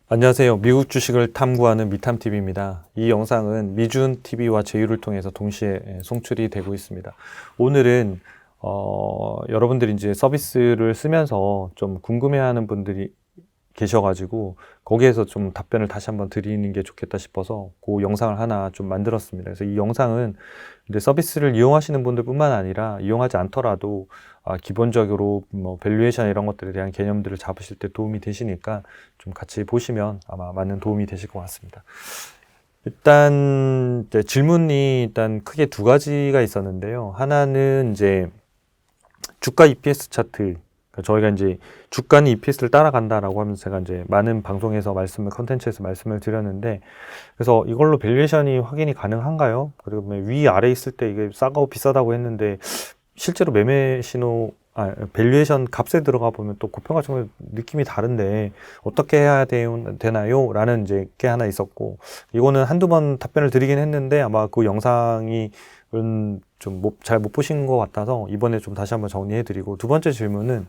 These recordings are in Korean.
안녕하세요. 미국 주식을 탐구하는 미탐TV입니다. 이 영상은 미준TV와 제휴를 통해서 동시에 송출이 되고 있습니다. 오늘은 여러분들이 이제 서비스를 쓰면서 좀 궁금해하는 분들이 계셔가지고 거기에서 좀 답변을 다시 한번 드리는 게 좋겠다 싶어서 그 영상을 하나 좀 만들었습니다. 그래서 이 영상은 근데 서비스를 이용하시는 분들뿐만 아니라 이용하지 않더라도 기본적으로 뭐 밸류에이션 이런 것들에 대한 개념들을 잡으실 때 도움이 되시니까 좀 같이 보시면 아마 많은 도움이 되실 것 같습니다. 일단 이제 질문이 일단 크게 두 가지가 있었는데요. 하나는 이제 주가 EPS 차트. 저희가 이제 주가는 EPS를 따라간다라고 하면서 제가 이제 많은 방송에서 컨텐츠에서 말씀을 드렸는데, 그래서 이걸로 밸류에이션이 확인이 가능한가요? 그리고 위 아래 있을 때 이게 싸고 비싸다고 했는데 실제로 매매 신호, 밸류에이션 값에 들어가 보면 또 고평가 정도 느낌이 다른데 어떻게 해야 되나요? 라는 이제 게 하나 있었고, 이거는 한두 번 답변을 드리긴 했는데 아마 그 영상이 좀 잘 못 보신 것 같아서 이번에 좀 다시 한번 정리해 드리고, 두 번째 질문은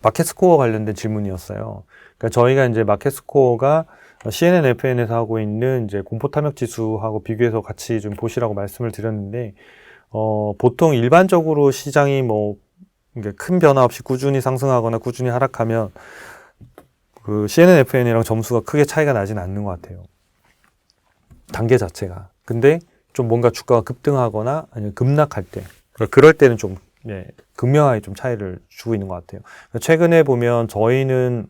마켓 스코어 관련된 질문이었어요. 그러니까 저희가 이제 마켓 스코어가 CNN, FN에서 하고 있는 이제 공포 탐욕 지수하고 비교해서 같이 좀 보시라고 말씀을 드렸는데, 보통 일반적으로 시장이 뭐 큰 변화 없이 꾸준히 상승하거나 꾸준히 하락하면 그 CNN, FN이랑 점수가 크게 차이가 나진 않는 것 같아요. 단계 자체가. 근데 좀 뭔가 주가가 급등하거나 아니면 급락할 때, 그럴 때는 좀 극명하게 좀 차이를 주고 있는 것 같아요. 최근에 보면 저희는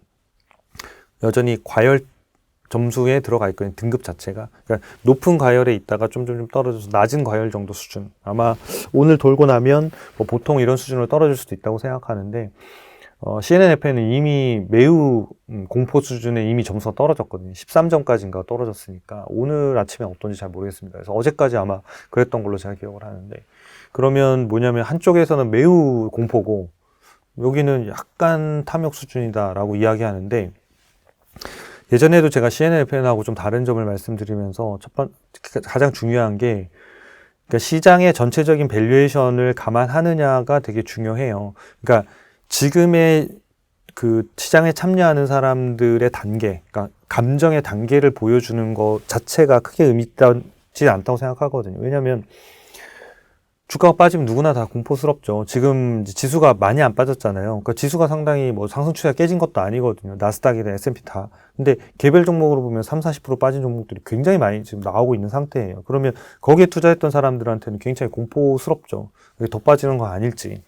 여전히 과열 점수에 들어가 있거든요. 등급 자체가. 그러니까 높은 과열에 있다가 좀 떨어져서 낮은 과열 정도 수준. 아마 오늘 돌고 나면 뭐 보통 이런 수준으로 떨어질 수도 있다고 생각하는데, CNNF는 이미 매우 공포 수준에 이미 점수가 떨어졌거든요. 13점까지인가 떨어졌으니까 오늘 아침에 어떤지 잘 모르겠습니다. 그래서 어제까지 아마 그랬던 걸로 제가 기억을 하는데, 그러면 뭐냐면 한쪽에서는 매우 공포고 여기는 약간 탐욕 수준이다라고 이야기하는데, 예전에도 제가 CNFN하고 좀 다른 점을 말씀드리면서 가장 중요한 게, 그러니까 시장의 전체적인 밸류에이션을 감안하느냐가 되게 중요해요. 그러니까 지금의 그 시장에 참여하는 사람들의 단계, 그러니까 감정의 단계를 보여주는 것 자체가 크게 의미 있지 않다고 생각하거든요. 왜냐하면 주가가 빠지면 누구나 다 공포스럽죠. 지금 지수가 많이 안 빠졌잖아요. 그러니까 지수가 상당히 뭐 상승 추세가 깨진 것도 아니거든요. 나스닥이나 S&P 다. 근데 개별 종목으로 보면 30-40% 빠진 종목들이 굉장히 많이 지금 나오고 있는 상태예요. 그러면 거기에 투자했던 사람들한테는 굉장히 공포스럽죠. 더 빠지는 거 아닐지.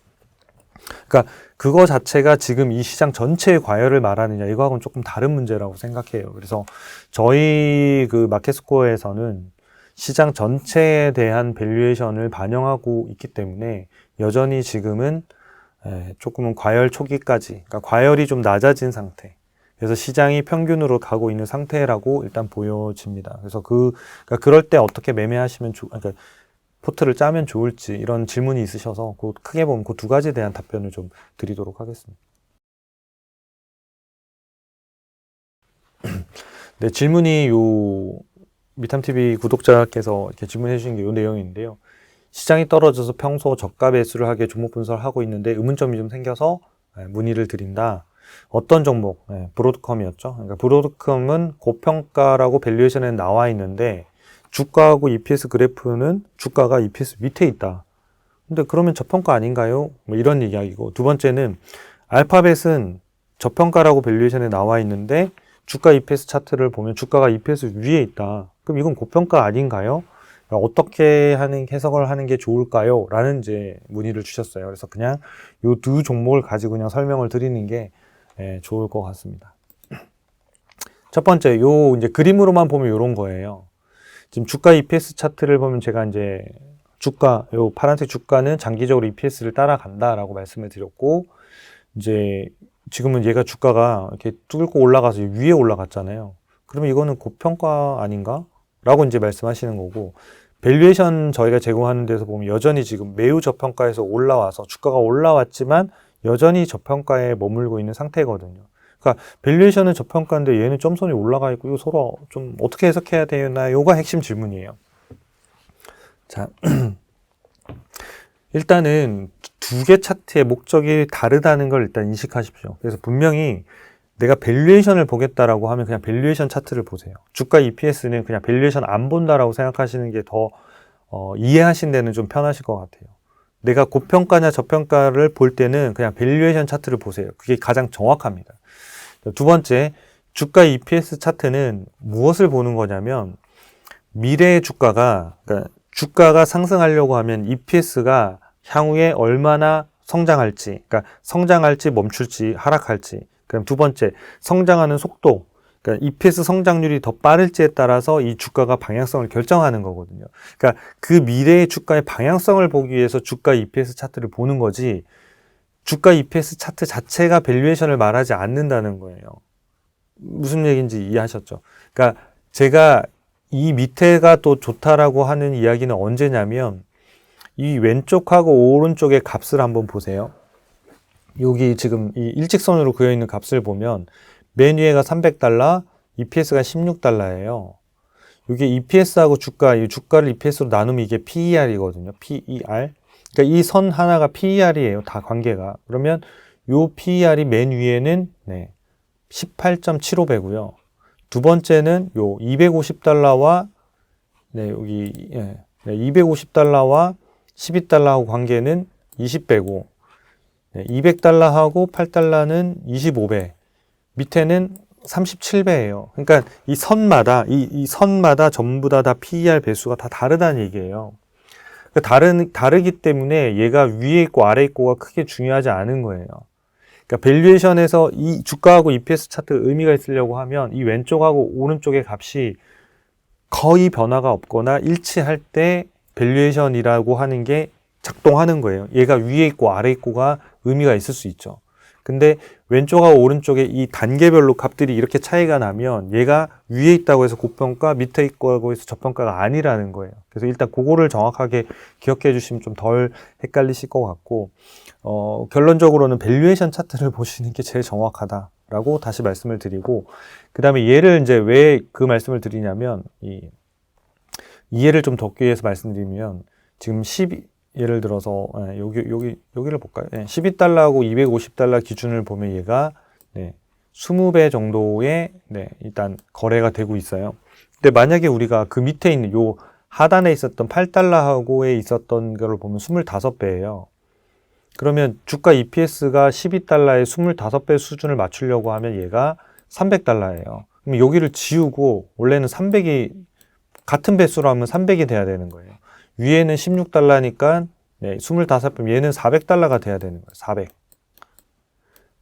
그러니까 그거 자체가 지금 이 시장 전체의 과열을 말하느냐, 이거하고는 조금 다른 문제라고 생각해요. 그래서 저희 그 마켓스코어에서는 시장 전체에 대한 밸류에이션을 반영하고 있기 때문에 여전히 지금은 조금은 과열 초기까지, 그러니까 과열이 좀 낮아진 상태, 그래서 시장이 평균으로 가고 있는 상태라고 일단 보여집니다. 그래서 그러니까 그럴 때 어떻게 매매하시면 그러니까 포트를 짜면 좋을지, 이런 질문이 있으셔서 크게 보면 그 두 가지에 대한 답변을 좀 드리도록 하겠습니다. 네, 질문이 미탐TV 구독자께서 이렇게 질문해 주신 게 이 내용인데요. 시장이 떨어져서 평소 저가 매수를 하게 종목 분석을 하고 있는데 의문점이 좀 생겨서 문의를 드린다. 어떤 종목? 브로드컴이었죠. 그러니까 브로드컴은 고평가라고 밸류에이션에 나와 있는데 주가하고 EPS 그래프는 주가가 EPS 밑에 있다. 근데 그러면 저평가 아닌가요? 뭐 이런 이야기고, 두 번째는 알파벳은 저평가라고 밸류에이션에 나와 있는데 주가 EPS 차트를 보면 주가가 EPS 위에 있다. 그럼 이건 고평가 아닌가요? 어떻게 해석을 하는 게 좋을까요? 라는 이제 문의를 주셨어요. 그래서 그냥 요 두 종목을 가지고 그냥 설명을 드리는 게 좋을 것 같습니다. 첫 번째, 이제 그림으로만 보면 요런 거예요. 지금 주가 EPS 차트를 보면 제가 이제 요 파란색 주가는 장기적으로 EPS를 따라간다라고 말씀을 드렸고, 이제 지금은 얘가 주가가 이렇게 뚫고 올라가서 위에 올라갔잖아요. 그러면 이거는 고평가 아닌가? 라고 이제 말씀하시는 거고, 밸류에이션 저희가 제공하는 데서 보면 여전히 지금 매우 저평가에서 올라와서 주가가 올라왔지만 여전히 저평가에 머물고 있는 상태거든요. 그러니까 밸류에이션은 저평가인데 얘는 점선이 올라가 있고, 이거 서로 좀 어떻게 해석해야 되나, 요가 핵심 질문이에요. 자, 일단은 두 개 차트의 목적이 다르다는 걸 일단 인식하십시오. 그래서 분명히 내가 밸류에이션을 보겠다라고 하면 그냥 밸류에이션 차트를 보세요. 주가 EPS는 그냥 밸류에이션 안 본다라고 생각하시는 게 더 이해하신 데는 좀 편하실 것 같아요. 내가 고평가냐 저평가를 볼 때는 그냥 밸류에이션 차트를 보세요. 그게 가장 정확합니다. 두 번째, 주가 EPS 차트는 무엇을 보는 거냐면 미래의 주가가, 그러니까 주가가 상승하려고 하면 EPS가 향후에 얼마나 성장할지, 그러니까 성장할지 멈출지 하락할지. 그럼 두 번째, 성장하는 속도, 그러니까 EPS 성장률이 더 빠를지에 따라서 이 주가가 방향성을 결정하는 거거든요. 그러니까 그 미래의 주가의 방향성을 보기 위해서 주가 EPS 차트를 보는 거지, 주가 EPS 차트 자체가 밸류에이션을 말하지 않는다는 거예요. 무슨 얘기인지 이해하셨죠? 그러니까 제가 이 밑에가 또 좋다라고 하는 이야기는 언제냐면 이 왼쪽하고 오른쪽의 값을 한번 보세요. 여기 지금 이 일직선으로 그려 있는 값을 보면 맨 위에가 300달러, EPS가 16달러예요. 이게 EPS하고 이 주가를 EPS로 나누면 이게 PER이거든요. PER. 그러니까 이 선 하나가 PER이에요. 다 관계가. 그러면 요 PER이 맨 위에는 18.75배고요. 두 번째는 요 250달러와 여기 250달러와 12달러하고 관계는 20배고 200달러하고 8달러는 25배. 밑에는 37배예요. 그러니까 이 선마다 전부 다 PER 배수가 다 다르다는 얘기예요. 그러니까 다르기 때문에 얘가 위에 있고 아래 있고가 크게 중요하지 않은 거예요. 그러니까 밸류에이션에서 이 주가하고 EPS 차트 의미가 있으려고 하면 이 왼쪽하고 오른쪽의 값이 거의 변화가 없거나 일치할 때 밸류에이션이라고 하는 게 작동하는 거예요. 얘가 위에 있고 아래 있고가 의미가 있을 수 있죠. 근데 왼쪽하고 오른쪽에 이 단계별로 값들이 이렇게 차이가 나면 얘가 위에 있다고 해서 고평가, 밑에 있다고 해서 저평가가 아니라는 거예요. 그래서 일단 그거를 정확하게 기억해 주시면 좀 덜 헷갈리실 것 같고, 결론적으로는 밸류에이션 차트를 보시는 게 제일 정확하다라고 다시 말씀을 드리고, 그 다음에 얘를 이제 왜 그 말씀을 드리냐면, 이해를 좀 돕기 위해서 말씀드리면, 지금 예를 들어서 여기를 볼까요? 12달러하고 250달러 기준을 보면 얘가 20배 정도의 일단 거래가 되고 있어요. 근데 만약에 우리가 그 밑에 있는 요 하단에 있었던 8달러하고에 있었던 거를 보면 25배예요. 그러면 주가 EPS가 12달러에 25배 수준을 맞추려고 하면 얘가 300달러예요. 그럼 여기를 지우고 원래는 300이 같은 배수로 하면 300이 돼야 되는 거예요. 위에는 16달러니까 25배, 얘는 400달러가 돼야 되는 거예요. 400.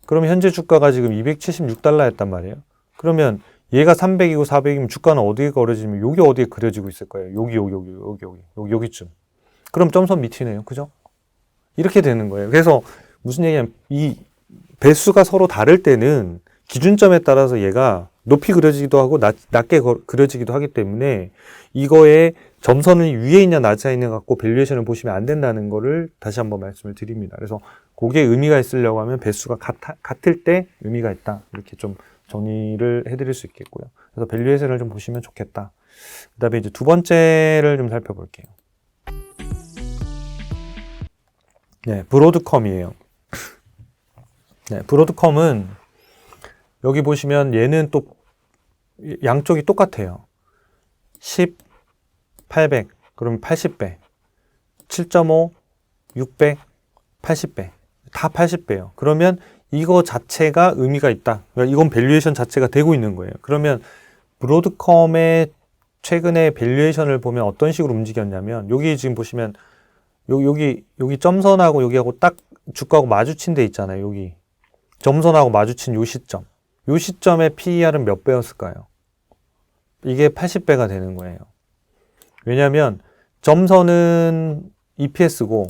그럼 현재 주가가 지금 276달러였단 말이에요. 그러면 얘가 300이고 400이면 주가는 어디에 그려지면 여기 어디에 그려지고 있을 거예요. 여기쯤. 그럼 점선 밑이네요. 그죠? 이렇게 되는 거예요. 그래서 무슨 얘기냐면 이 배수가 서로 다를 때는 기준점에 따라서 얘가 높이 그려지기도 하고 낮게 그려지기도 하기 때문에 이거의 점선이 위에 있냐 낮에 있냐 갖고 밸류에이션을 보시면 안 된다는 거를 다시 한번 말씀을 드립니다. 그래서 그게 의미가 있으려고 하면 배수가 같을 때 의미가 있다. 이렇게 좀 정리를 해드릴 수 있겠고요. 그래서 밸류에이션을 좀 보시면 좋겠다. 그 다음에 이제 두 번째를 좀 살펴볼게요. 브로드컴이에요. 브로드컴은 여기 보시면 얘는 또 양쪽이 똑같아요. 10, 800, 그러면 80배, 7.5, 600, 80배. 다 80배예요. 그러면 이거 자체가 의미가 있다. 그러니까 이건 밸류에이션 자체가 되고 있는 거예요. 그러면 브로드컴의 최근에 밸류에이션을 보면 어떤 식으로 움직였냐면 여기 지금 보시면 여기 점선하고 여기하고 딱 주가하고 마주친 데 있잖아요. 여기 점선하고 마주친 요 시점. 요 시점의 PER은 몇 배였을까요? 이게 80배가 되는 거예요. 왜냐하면 점선은 EPS고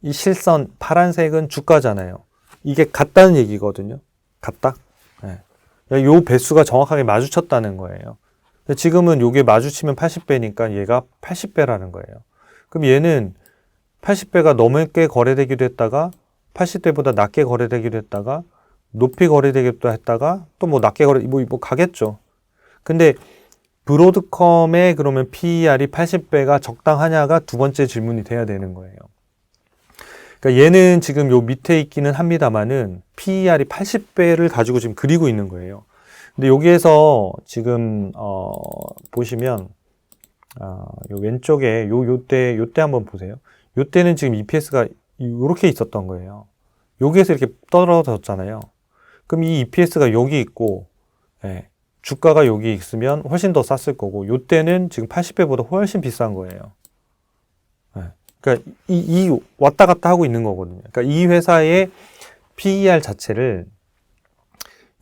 이 실선 파란색은 주가잖아요. 이게 같다는 얘기거든요. 같다? 요 배수가 정확하게 마주쳤다는 거예요. 지금은 요게 마주치면 80배니까 얘가 80배라는 거예요. 그럼 얘는 80배가 넘게 거래되기도 했다가 80배보다 낮게 거래되기도 했다가 높이 거래되기도 했다가 또 뭐 낮게 뭐 가겠죠. 근데 브로드컴의 그러면 PER이 80배가 적당하냐가 두 번째 질문이 돼야 되는 거예요. 그러니까 얘는 지금 요 밑에 있기는 합니다만은 PER이 80배를 가지고 지금 그리고 있는 거예요. 근데 여기에서 지금 보시면 요 왼쪽에 요때 한번 보세요. 요때는 지금 EPS가 이렇게 있었던 거예요. 여기에서 이렇게 떨어졌잖아요. 그럼 이 EPS가 여기 있고, 예, 주가가 여기 있으면 훨씬 더 쌌을 거고, 요때는 지금 80배보다 훨씬 비싼 거예요. 예, 그러니까 이 왔다 갔다 하고 있는 거거든요. 그러니까 이 회사의 PER 자체를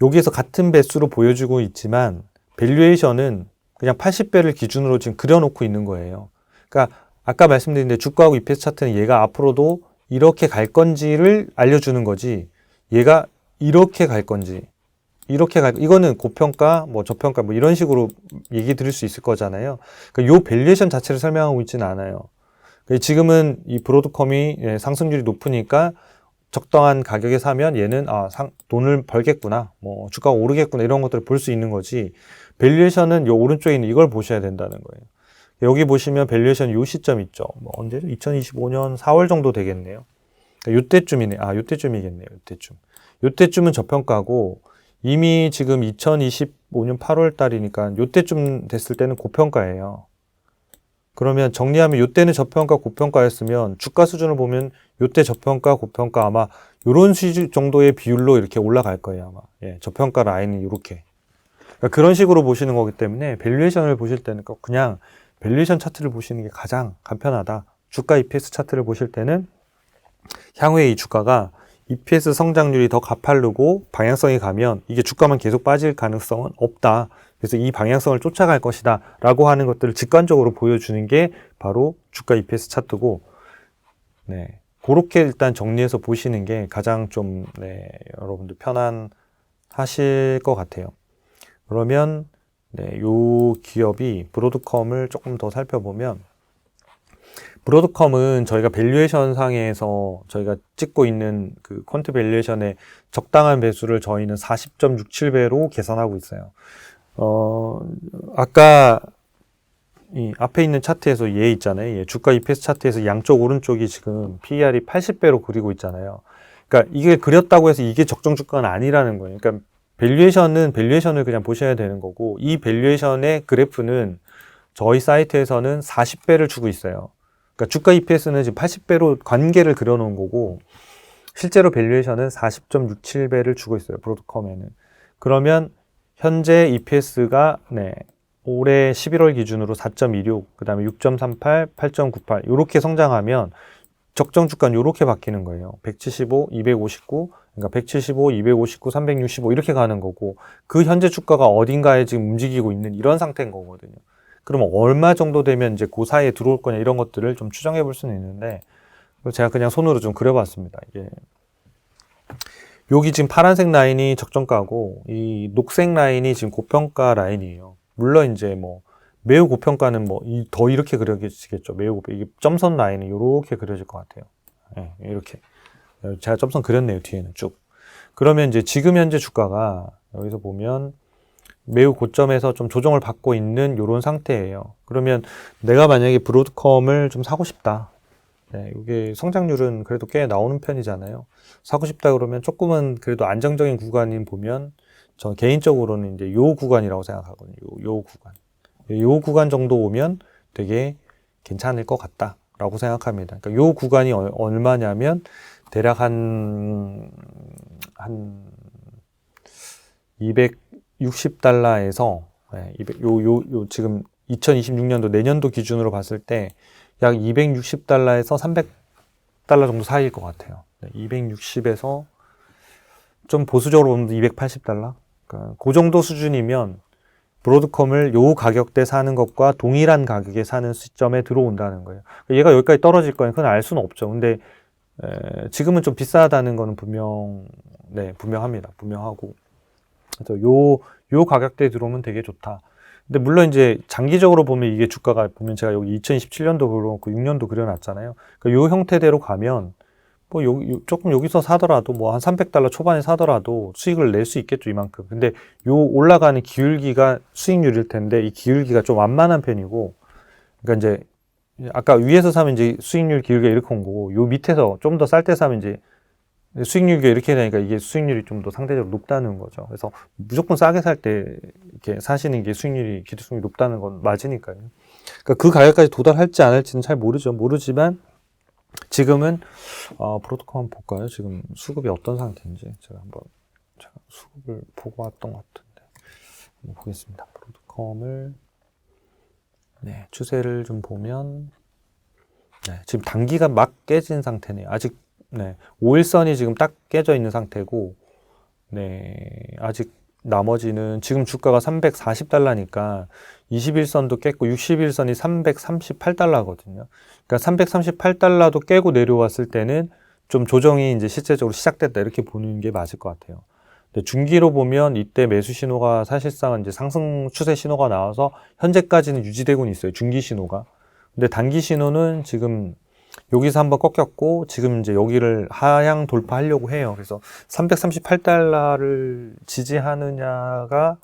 여기에서 같은 배수로 보여주고 있지만 밸류에이션은 그냥 80배를 기준으로 지금 그려놓고 있는 거예요. 그러니까 아까 말씀드린 데 주가하고 EPS 차트는 얘가 앞으로도 이렇게 갈 건지를 알려주는 거지, 얘가 이렇게 갈 건지, 이거는 고평가, 뭐 저평가, 뭐 이런 식으로 얘기 드릴 수 있을 거잖아요. 그러니까 요 밸류에이션 자체를 설명하고 있지는 않아요. 지금은 이 브로드컴이 상승률이 높으니까 적당한 가격에 사면 얘는 돈을 벌겠구나, 뭐 주가가 오르겠구나, 이런 것들을 볼 수 있는 거지, 밸류에이션은 요 오른쪽에 있는 이걸 보셔야 된다는 거예요. 여기 보시면 밸류에이션 요 시점 있죠. 뭐 언제죠? 2025년 4월 정도 되겠네요. 그러니까 요때쯤이네. 요때쯤이겠네요. 요때쯤은 저평가고, 이미 지금 2025년 8월 달이니까 요때쯤 됐을 때는 고평가예요. 그러면 정리하면 요때는 저평가, 고평가였으면 주가 수준을 보면 요때 저평가, 고평가 아마 요런 수준 정도의 비율로 이렇게 올라갈 거예요, 아마. 예, 저평가 라인이 요렇게. 그러니까 그런 식으로 보시는 거기 때문에 밸류에이션을 보실 때는 꼭 그냥 밸류에이션 차트를 보시는 게 가장 간편하다. 주가 EPS 차트를 보실 때는 향후에 이 주가가 EPS 성장률이 더 가파르고 방향성이 가면 이게 주가만 계속 빠질 가능성은 없다. 그래서 이 방향성을 쫓아갈 것이다 라고 하는 것들을 직관적으로 보여주는 게 바로 주가 EPS 차트고, 네, 그렇게 일단 정리해서 보시는 게 가장 좀, 네, 여러분들 편안하실 것 같아요. 그러면 네, 요 기업이 브로드컴을 조금 더 살펴보면, 브로드컴은 저희가 밸류에이션 상에서 저희가 찍고 있는 그 퀀트 밸류에이션의 적당한 배수를 저희는 40.67배로 계산하고 있어요. 아까 이 앞에 있는 차트에서 얘 있잖아요. 얘 주가 EPS 차트에서 양쪽 오른쪽이 지금 PER이 80배로 그리고 있잖아요. 그러니까 이게 그렸다고 해서 이게 적정 주가는 아니라는 거예요. 그러니까 밸류에이션은 밸류에이션을 그냥 보셔야 되는 거고, 이 밸류에이션의 그래프는 저희 사이트에서는 40배를 주고 있어요. 그러니까 주가 EPS는 지금 80배로 관계를 그려놓은 거고, 실제로 밸류에이션은 40.67배를 주고 있어요, 브로드컴에는. 그러면 현재 EPS가 올해 11월 기준으로 4.26, 그 다음에 6.38, 8.98 이렇게 성장하면 적정 주가는 이렇게 바뀌는 거예요. 175, 259, 그러니까 175, 259, 365 이렇게 가는 거고, 그 현재 주가가 어딘가에 지금 움직이고 있는 이런 상태인 거거든요. 그러면 얼마 정도 되면 이제 그 사이에 들어올 거냐, 이런 것들을 좀 추정해 볼 수는 있는데, 제가 그냥 손으로 좀 그려봤습니다. 이게 여기 지금 파란색 라인이 적정가고, 이 녹색 라인이 지금 고평가 라인이에요. 물론 이제 뭐 매우 고평가는 뭐 더 이렇게 그려지겠죠. 매우 고평가, 이게 점선 라인이 이렇게 그려질 것 같아요. 네, 이렇게 제가 점선 그렸네요, 뒤에는 쭉. 그러면 이제 지금 현재 주가가 여기서 보면 매우 고점에서 좀 조정을 받고 있는 이런 상태예요. 그러면 내가 만약에 브로드컴을 좀 사고 싶다. 네, 이게 성장률은 그래도 꽤 나오는 편이잖아요. 사고 싶다 그러면 조금은 그래도 안정적인 구간인 보면, 전 개인적으로는 이제 요 구간이라고 생각하거든요. 요 구간. 요 구간 정도 오면 되게 괜찮을 것 같다라고 생각합니다. 그러니까 요 구간이 얼마냐면 대략 한 260달러에서 지금 2026년도 내년도 기준으로 봤을 때 약 260달러에서 300달러 정도 사이일 것 같아요. 260에서 좀 보수적으로 보면 280달러? 그러니까 그 정도 수준이면 브로드컴을 요 가격대 사는 것과 동일한 가격에 사는 시점에 들어온다는 거예요. 얘가 여기까지 떨어질 거니 그건 알 수는 없죠. 근데 지금은 좀 비싸다는 거는 분명합니다. 분명하고. 그래서 요 가격대에 들어오면 되게 좋다. 근데 물론 이제 장기적으로 보면 이게 주가가 보면 제가 여기 2027년도 그려놓고 6년도 그려놨잖아요. 그러니까 요 형태대로 가면 뭐 조금 여기서 사더라도 뭐 한 300달러 초반에 사더라도 수익을 낼 수 있겠죠, 이만큼. 근데 요 올라가는 기울기가 수익률일 텐데 이 기울기가 좀 완만한 편이고, 그러니까 이제 아까 위에서 사면 이제 수익률 기울기가 이렇게 온 거고, 요 밑에서 좀 더 쌀 때 사면 이제 수익률이 이렇게 되니까 이게 수익률이 좀 더 상대적으로 높다는 거죠. 그래서 무조건 싸게 살 때 이렇게 사시는 게 수익률이, 기대수익률이 높다는 건 맞으니까요. 그러니까 그 가격까지 도달할지 안 할지는 잘 모르죠. 모르지만 지금은 브로드컴 한번 볼까요? 지금 수급이 어떤 상태인지 제가 수급을 보고 왔던 것 같은데 한번 보겠습니다. 브로드컴을 추세를 좀 보면 지금 단기가 막 깨진 상태네요. 아직 5일선이 지금 딱 깨져 있는 상태고 아직 나머지는 지금 주가가 340달러니까 21선도 깼고 61선이 338달러거든요. 그러니까 338달러도 깨고 내려왔을 때는 좀 조정이 이제 실제적으로 시작됐다 이렇게 보는 게 맞을 것 같아요. 근데 중기로 보면 이때 매수 신호가 사실상 이제 상승 추세 신호가 나와서 현재까지는 유지되고 있어요. 중기 신호가. 근데 단기 신호는 지금 여기서 한번 꺾였고 지금 이제 여기를 하향 돌파하려고 해요. 그래서 338달러를 지지하느냐가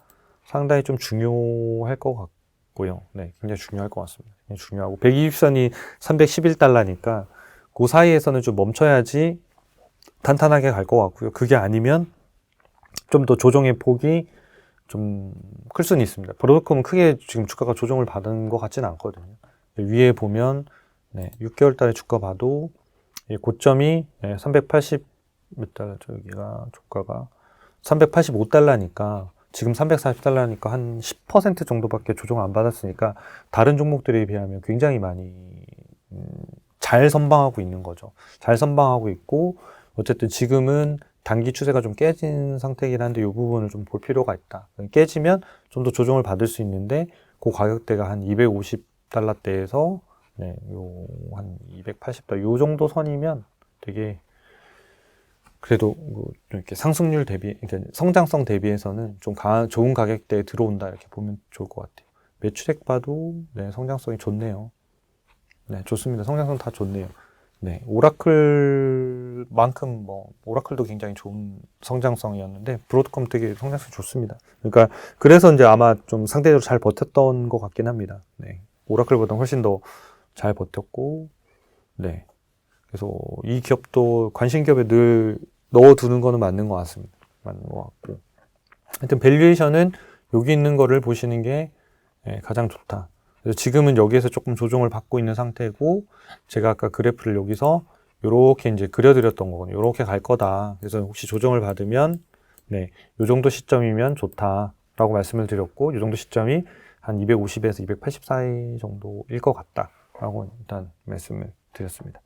상당히 좀 중요할 것 같고요. 굉장히 중요할 것 같습니다. 굉장히 중요하고 120선이 311달러니까 그 사이에서는 좀 멈춰야지 탄탄하게 갈 것 같고요. 그게 아니면 좀 더 조정의 폭이 좀 클 수는 있습니다. 브로드컴은 크게 지금 주가가 조정을 받은 것 같지는 않거든요. 위에 보면 6개월 달에 주가 봐도 고점이 380 몇 달러, 여기가 주가가 385달러니까 지금 340달러니까 한 10% 정도밖에 조정을 안 받았으니까 다른 종목들에 비하면 굉장히 많이 잘 선방하고 있는 거죠. 잘 선방하고 있고 어쨌든 지금은 단기 추세가 좀 깨진 상태이긴 한데 이 부분을 좀 볼 필요가 있다. 깨지면 좀 더 조정을 받을 수 있는데 그 가격대가 한 250달러대에서 한 280달러 요 정도 선이면 되게 그래도 이렇게 상승률 대비, 그러니까 성장성 대비해서는 좀 좋은 가격대에 들어온다 이렇게 보면 좋을 것 같아요. 매출액 봐도 성장성이 좋네요. 좋습니다. 성장성 다 좋네요. 오라클만큼 오라클도 굉장히 좋은 성장성이었는데 브로드컴 되게 성장성이 좋습니다. 그러니까 그래서 이제 아마 좀 상대적으로 잘 버텼던 것 같긴 합니다. 오라클보다 훨씬 더 잘 버텼고, 그래서 이 기업도 관심 기업에 늘 넣어두는 거는 맞는 것 같습니다. 맞는 것 같고. 하여튼 밸류에이션은 여기 있는 거를 보시는 게 가장 좋다. 그래서 지금은 여기에서 조금 조정을 받고 있는 상태고, 제가 아까 그래프를 여기서 요렇게 이제 그려드렸던 거거든요. 요렇게 갈 거다. 그래서 혹시 조정을 받으면, 요 정도 시점이면 좋다라고 말씀을 드렸고, 요 정도 시점이 한 250에서 280 사이 정도일 것 같다. 라고 일단 말씀을 드렸습니다.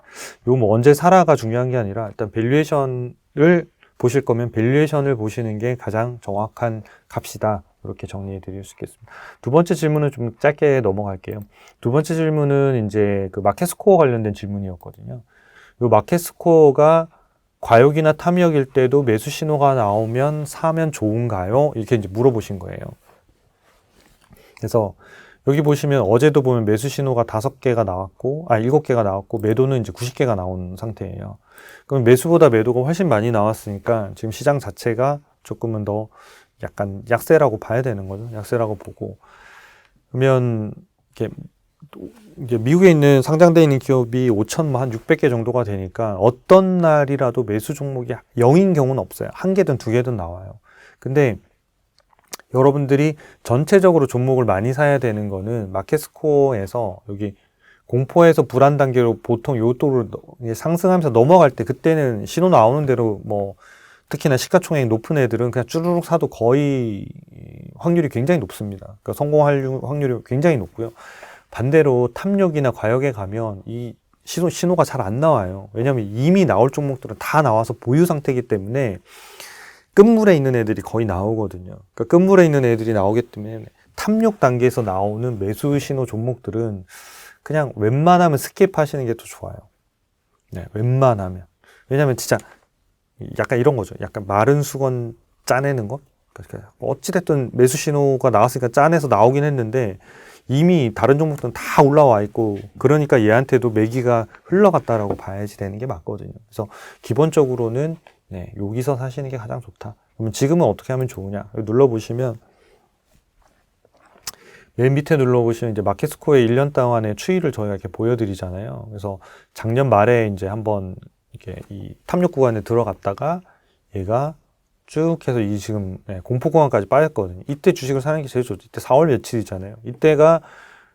요 언제 사라가 중요한 게 아니라 일단 밸류에이션을 보실 거면 밸류에이션을 보시는 게 가장 정확한 값이다. 이렇게 정리해 드릴 수 있겠습니다. 두 번째 질문은 좀 짧게 넘어갈게요. 두 번째 질문은 이제 그 마켓스코어 관련된 질문이었거든요. 요 마켓스코어가 과욕이나 탐욕일 때도 매수 신호가 나오면 사면 좋은가요? 이렇게 이제 물어보신 거예요. 그래서 여기 보시면 어제도 보면 매수 신호가 5개가 나왔고, 7개가 나왔고, 매도는 이제 90개가 나온 상태예요. 그럼 매수보다 매도가 훨씬 많이 나왔으니까 지금 시장 자체가 조금은 더 약간 약세라고 봐야 되는 거죠. 약세라고 보고. 그러면 이게 미국에 있는 상장되어 있는 기업이 5한 600개 정도가 되니까 어떤 날이라도 매수 종목이 0인 경우는 없어요. 1개든 2개든 나와요. 근데 여러분들이 전체적으로 종목을 많이 사야 되는 거는 마켓스코어에서 여기 공포에서 불안 단계로 보통 요도를 상승하면서 넘어갈 때 그때는 신호 나오는 대로 특히나 시가총액이 높은 애들은 그냥 쭈루룩 사도 거의 확률이 굉장히 높습니다. 그러니까 성공할 확률이 굉장히 높고요. 반대로 탐욕이나 과욕에 가면 이 신호가 잘 안 나와요. 왜냐하면 이미 나올 종목들은 다 나와서 보유 상태이기 때문에 끝물에 있는 애들이 거의 나오거든요. 그러니까 끝물에 있는 애들이 나오기 때문에 탐욕 단계에서 나오는 매수 신호 종목들은 그냥 웬만하면 스킵하시는 게 더 좋아요. 웬만하면. 왜냐하면 진짜 약간 이런 거죠. 약간 마른 수건 짜내는 거? 그러니까 어찌됐든 매수 신호가 나왔으니까 짜내서 나오긴 했는데 이미 다른 종목들은 다 올라와 있고 그러니까 얘한테도 매기가 흘러갔다라고 봐야지 되는 게 맞거든요. 그래서 기본적으로는 여기서 사시는 게 가장 좋다. 그러면 지금은 어떻게 하면 좋으냐? 눌러보시면 맨 밑에 눌러보시면 이제 마켓스코어의 1년 동안의 추이를 저희가 이렇게 보여드리잖아요. 그래서 작년 말에 이제 한번 이렇게 이 탑력 구간에 들어갔다가 얘가 쭉 해서 이 지금 공포 구간까지 빠졌거든요. 이때 주식을 사는 게 제일 좋죠. 이때 4월 며칠이잖아요. 이때가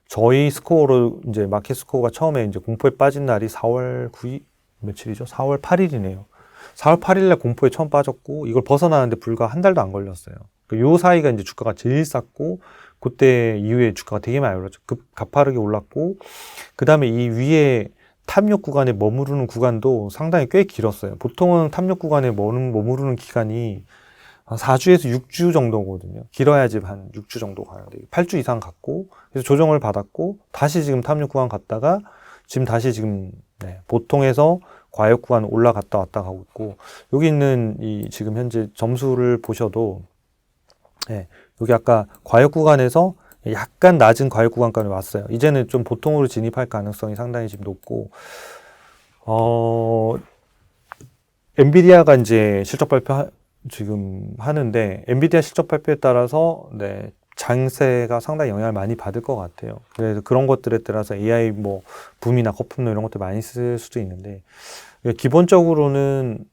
저희 스코어로 이제 마켓 스코어가 처음에 이제 공포에 빠진 날이 4월 9일 며칠이죠? 4월 8일이네요. 4월 8일에 공포에 처음 빠졌고 이걸 벗어나는데 불과 한 달도 안 걸렸어요. 요 사이가 이제 주가가 제일 쌌고 그때 이후에 주가가 되게 많이 올랐죠. 가파르게 올랐고 그 다음에 이 위에 탑력 구간에 머무르는 구간도 상당히 꽤 길었어요. 보통은 탑력 구간에 머무르는 기간이 한 4주에서 6주 정도거든요. 길어야지 한 6주 정도 가는데 8주 이상 갔고 그래서 조정을 받았고 다시 지금 탑력 구간 갔다가 지금 다시 지금 보통에서 과역 구간 올라갔다 왔다 가고 있고 여기 있는 이 지금 현재 점수를 보셔도 여기 아까 과역 구간에서 약간 낮은 과역 구간까지 왔어요. 이제는 좀 보통으로 진입할 가능성이 상당히 지금 높고, 엔비디아가 이제 실적 발표 지금 하는데, 엔비디아 실적 발표에 따라서, 장세가 상당히 영향을 많이 받을 것 같아요. 그래서 그런 것들에 따라서 AI 뭐, 붐이나 거품로 이런 것들 많이 쓸 수도 있는데, 기본적으로는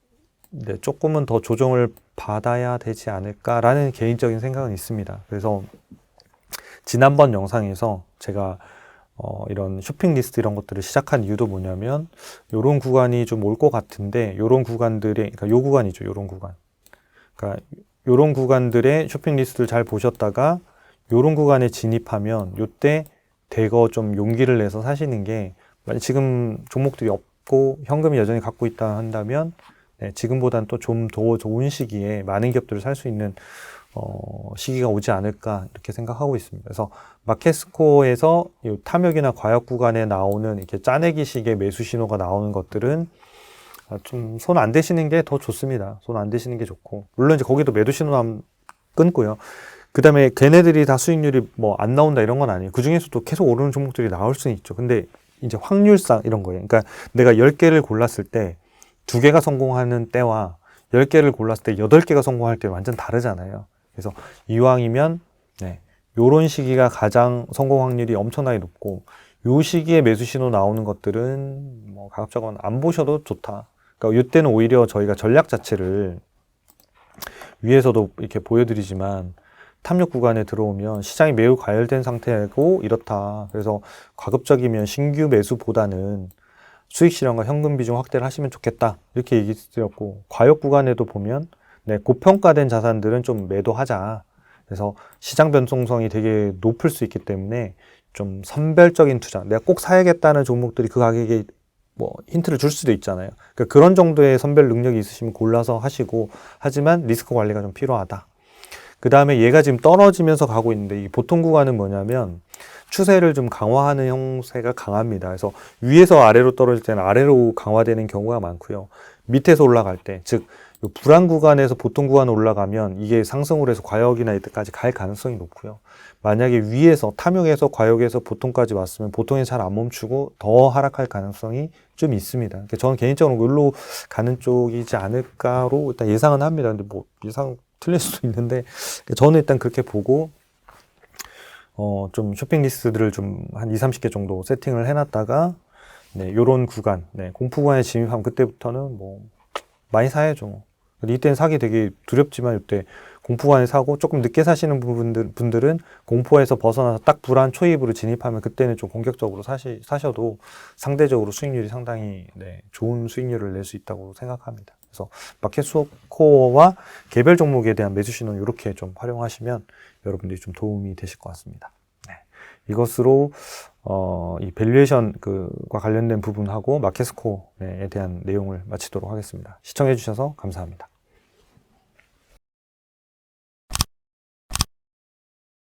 조금은 더 조정을 받아야 되지 않을까라는 개인적인 생각은 있습니다. 그래서 지난번 영상에서 제가 이런 쇼핑 리스트 이런 것들을 시작한 이유도 뭐냐면 요런 구간이 좀 올 것 같은데 요런 구간들의 그러니까 요 구간이죠. 요런 구간. 그러니까 요런 구간들의 쇼핑 리스트를 잘 보셨다가 요런 구간에 진입하면 요때 대거 좀 용기를 내서 사시는 게 지금 종목들이 없고 현금이 여전히 갖고 있다 한다면 지금보다는 또 좀 더 좋은 시기에 많은 기업들을 살 수 있는 시기가 오지 않을까 이렇게 생각하고 있습니다. 그래서 마켓스코어에서 이 탐욕이나 과역 구간에 나오는 이렇게 짜내기식의 매수 신호가 나오는 것들은 좀 손 안 대시는 게 더 좋습니다. 손 안 대시는 게 좋고 물론 이제 거기도 매도 신호 나면 끊고요. 그 다음에 걔네들이 다 수익률이 뭐 안 나온다 이런 건 아니에요. 그 중에서도 계속 오르는 종목들이 나올 수는 있죠. 근데 이제 확률상 이런 거예요. 그러니까 내가 10개를 골랐을 때 2개가 성공하는 때와 10개를 골랐을 때 8개가 성공할 때 완전 다르잖아요. 그래서 이왕이면 요런 시기가 가장 성공 확률이 엄청나게 높고 요 시기에 매수 신호 나오는 것들은 뭐 가급적이면 안 보셔도 좋다. 그러니까 이때는 오히려 저희가 전략 자체를 위에서도 이렇게 보여드리지만 탐욕 구간에 들어오면 시장이 매우 과열된 상태고 이렇다. 그래서 가급적이면 신규 매수보다는 수익 실현과 현금 비중 확대를 하시면 좋겠다. 이렇게 얘기 드렸고 과역 구간에도 보면 고평가된 자산들은 좀 매도하자. 그래서 시장 변동성이 되게 높을 수 있기 때문에 좀 선별적인 투자. 내가 꼭 사야겠다는 종목들이 그 가격에 뭐 힌트를 줄 수도 있잖아요. 그러니까 그런 정도의 선별 능력이 있으시면 골라서 하시고 하지만 리스크 관리가 좀 필요하다. 그 다음에 얘가 지금 떨어지면서 가고 있는데 이 보통 구간은 뭐냐면 추세를 좀 강화하는 형태가 강합니다. 그래서 위에서 아래로 떨어질 때는 아래로 강화되는 경우가 많고요. 밑에서 올라갈 때, 즉 불안 구간에서 보통 구간 올라가면 이게 상승으로 해서 과역이나 이때까지 갈 가능성이 높고요. 만약에 위에서 탐욕에서 과역에서 보통까지 왔으면 보통이 잘 안 멈추고 더 하락할 가능성이 좀 있습니다. 그러니까 저는 개인적으로 여기로 가는 쪽이지 않을까로 일단 예상은 합니다. 근데 뭐 예상 틀릴 수도 있는데 저는 일단 그렇게 보고 좀 쇼핑 리스트들을 좀 한 20-30개 정도 세팅을 해놨다가 요런 구간, 공포 구간에 진입하면 그때부터는 뭐 많이 사야죠. 이때는 사기 되게 두렵지만 이때 공포 구간에 사고 조금 늦게 사시는 분들은 공포에서 벗어나서 딱 불안 초입으로 진입하면 그때는 좀 공격적으로 사셔도 상대적으로 수익률이 상당히 좋은 수익률을 낼 수 있다고 생각합니다. 그래서 마켓 스코어와 개별 종목에 대한 매수 신호는 이렇게 좀 활용하시면 여러분들이 좀 도움이 되실 것 같습니다. 이것으로 이 밸류에이션과 관련된 부분하고 마켓 스코어에 대한 내용을 마치도록 하겠습니다. 시청해 주셔서 감사합니다.